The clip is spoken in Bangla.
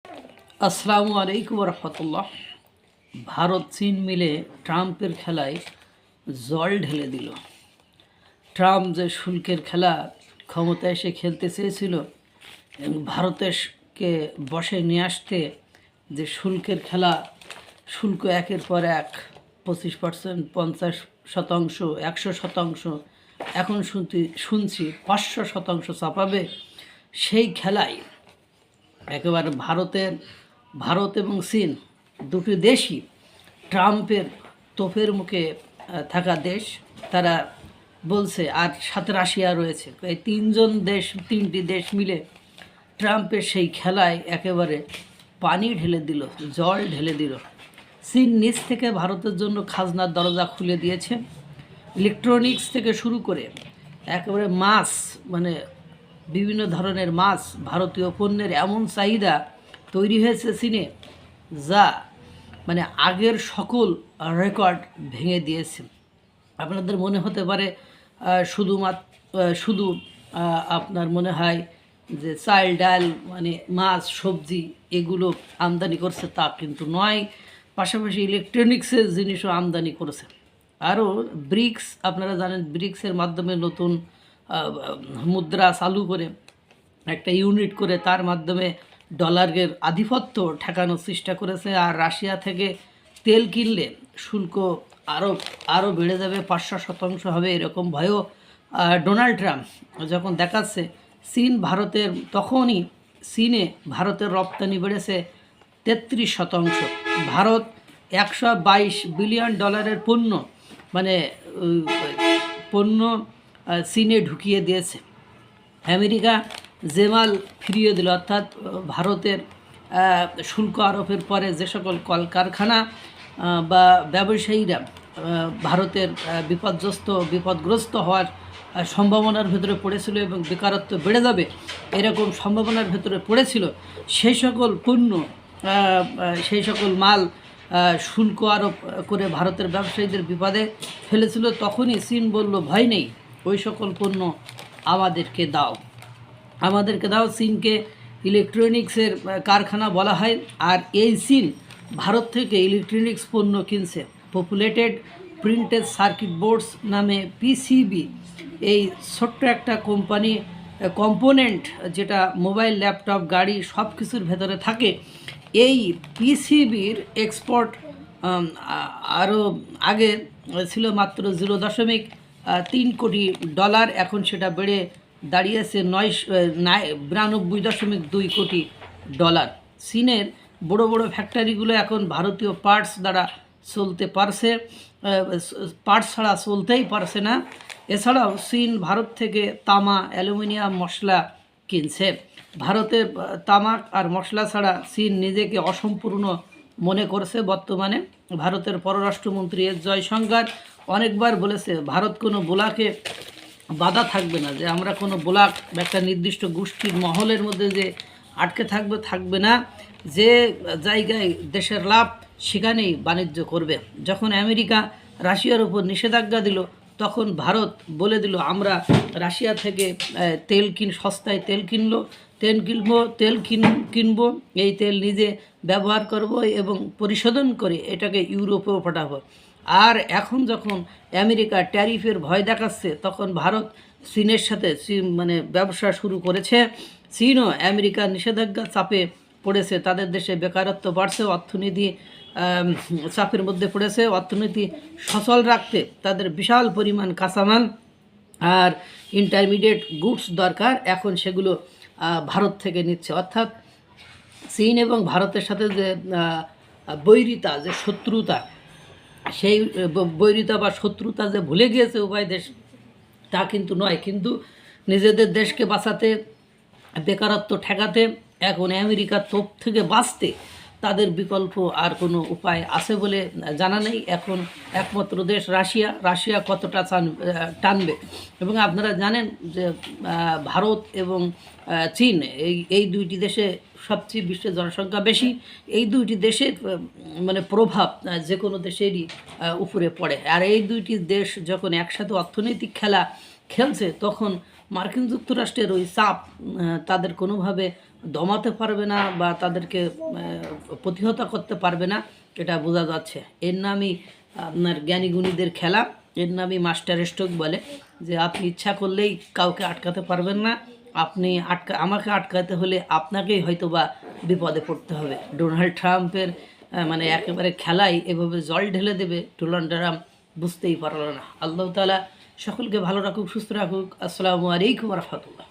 আসসালামু আলাইকুম রহমতুল্লাহ। ভারত চীন মিলে ট্রাম্পের খেলায় জল ঢেলে দিল। ট্রাম্প যে শুল্কের খেলা ক্ষমতায় এসে খেলতে চেয়েছিল এবং ভারতকে বসে নিয়ে আসতে যে শুল্কের খেলা, শুল্ক একের পর এক 25%, 50%, 100%, এখন শুনছি 500% চাপাবে। সেই খেলায় একেবারে ভারত এবং চীন দুটি দেশই ট্রাম্পের তোপের মুখে থাকা দেশ। তারা বলছে, আর সাথে রাশিয়া রয়েছে, এই তিনটি দেশ মিলে ট্রাম্পের সেই খেলায় একেবারে পানি ঢেলে দিল, জল ঢেলে দিল। চীন নিজ থেকে ভারতের জন্য খাজনার দরজা খুলে দিয়েছে। ইলেকট্রনিক্স থেকে শুরু করে একেবারে মাছ, মানে বিভিন্ন ধরনের মাছ, ভারতীয় পণ্যের এমন চাহিদা তৈরি হয়েছে চীনে, যা মানে আগের সকল রেকর্ড ভেঙে দিয়েছে। আপনাদের মনে হতে পারে শুধু আপনার মনে হয় যে চাল ডাল, মানে মাছ সবজি এগুলো আমদানি করছে, তা কিন্তু নয়। পাশাপাশি ইলেকট্রনিক্সের জিনিসও আমদানি করেছে। আরও ব্রিক্স, আপনারা জানেন ব্রিক্সের মাধ্যমে নতুন মুদ্রা চালু করে একটা ইউনিট করে তার মাধ্যমে ডলারের আধিপত্য ঠেকানোর চেষ্টা করেছে। আর রাশিয়া থেকে তেল কিনলে শুল্ক আরও বেড়ে যাবে, 500% হবে, এরকম ভয়ও ডোনাল্ড ট্রাম্প যখন দেখাচ্ছে। তখনই চীনে ভারতের রপ্তানি বেড়েছে 33%। ভারত 122 বিলিয়ন ডলারের পণ্য চীনে ঢুকিয়ে দিয়েছে। আমেরিকা জেমাল ফিরিয়ে দিল, অর্থাৎ ভারতের শুল্ক আরোপের পরে যে সকল কলকারখানা বা ব্যবসায়ীরা ভারতের বিপদগ্রস্ত হওয়ার সম্ভাবনার ভেতরে পড়েছিল এবং বেকারত্ব বেড়ে যাবে এরকম সম্ভাবনার ভেতরে পড়েছিল, সেই সকল মাল শুল্ক আরোপ করে ভারতের ব্যবসায়ীদের বিপদে ফেলেছিল। তখনই চীন বলল, ভয় নেই, ওই সকল পণ্য আমাদেরকে দাও। চীনকে ইলেকট্রনিক্সের কারখানা বলা হয়। আর এই চীন ভারত থেকে ইলেকট্রনিক্স পণ্য কিনছে। পপুলেটেড প্রিন্টেড সার্কিট বোর্ডস নামে পিসিবি, এই ছোট্ট একটা কম্পোনেন্ট যেটা মোবাইল, ল্যাপটপ, গাড়ি সব কিছুর ভেতরে থাকে, এই পিসিবির এক্সপোর্ট আরও আগে ছিল মাত্র 0.3 কোটি ডলার, এখন সেটা বেড়ে দাঁড়িয়েছে 92.2 কোটি ডলার। চীনের বড় বড় ফ্যাক্টরিগুলো এখন ভারতীয় পার্টস দ্বারা চলতে পারছে, পার্টস ছাড়া চলতেই পারছে না। এছাড়াও চীন ভারত থেকে তামা, অ্যালুমিনিয়াম, মশলা কিনছে। ভারতের তামাক আর মশলা ছাড়া চীন নিজেকে অসম্পূর্ণ মনে করছে। বর্তমানে ভারতের পররাষ্ট্রমন্ত্রী এস জয়শঙ্কর অনেকবার বলেছে, ভারত কোনো বোলাকে বাধা থাকবে না, যে আমরা কোনো ব্লক বা একটা নির্দিষ্ট গোষ্ঠীর মহলের মধ্যে যে আটকে থাকবে না, যে জায়গায় দেশের লাভ সেখানেই বাণিজ্য করবে। যখন আমেরিকা রাশিয়ার উপর নিষেধাজ্ঞা দিল, তখন ভারত বলে দিল, আমরা রাশিয়া থেকে সস্তায় তেল কিনবো, এই তেল নিজে ব্যবহার করব এবং পরিশোধন করে এটাকে ইউরোপেও পাঠাবো। আর এখন যখন আমেরিকা ট্যারিফের ভয় দেখাচ্ছে, তখন ভারত চীনের সাথে ব্যবসা শুরু করেছে। চীনও আমেরিকার নিষেধাজ্ঞা চাপে পড়েছে, তাদের দেশে বেকারত্ব বাড়ছে, অর্থনীতি চাপের মধ্যে পড়েছে। অর্থনীতি সচল রাখতে তাদের বিশাল পরিমাণ কাঁচামাল আর ইন্টারমিডিয়েট গুডস দরকার, এখন সেগুলো ভারত থেকে নিচ্ছে। অর্থাৎ চীন এবং ভারতের সাথে যে বৈরিতা, যে শত্রুতা, সেই বৈরিতা বা শত্রুতা যে ভুলে গিয়েছে উভয় দেশ, তা কিন্তু নয়। কিন্তু নিজেদের দেশকে বাঁচাতে, বেকারত্ব ঠেকাতে, এখন আমেরিকার তোপ থেকে বাঁচতে তাদের বিকল্প আর কোনো উপায় আছে বলে জানা নেই। এখন একমাত্র দেশ রাশিয়া কতটা টানবে। এবং আপনারা জানেন যে ভারত এবং চীন এই দুইটি দেশে সবচেয়ে বিশ্বের জনসংখ্যা বেশি। এই দুইটি দেশের প্রভাব যে কোনো দেশেরই উপরে পড়ে। আর এই দুইটি দেশ যখন একসাথে অর্থনৈতিক খেলা খেলছে, তখন মার্কিন যুক্তরাষ্ট্রের ওই চাপ তাদের কোনোভাবে দমাতে পারবে না বা তাদেরকে প্রতিহত করতে পারবে না, এটা বোঝা যাচ্ছে। এর নামই আপনার জ্ঞানীগুণীদের খেলা, এর নামই মাস্টার স্ট্রোক বলে, যে আপনি ইচ্ছা করলেই কাউকে আটকাতে পারবেন না। আপনি আমাকে আটকাতে হলে আপনাকেই হয়তো বা বিপদে পড়তে হবে। ডোনাল্ড ট্রাম্পের মানে একেবারে খেলাই এভাবে জল ঢেলে দেবে ডোনাল্ড ট্রাম্প, বুঝতেই পারল না। আল্লাহ তাআলা সকলকে ভালো রাখুক, সুস্থ রাখুক। আসসালামু আলাইকুম রহমতুল্লাহ।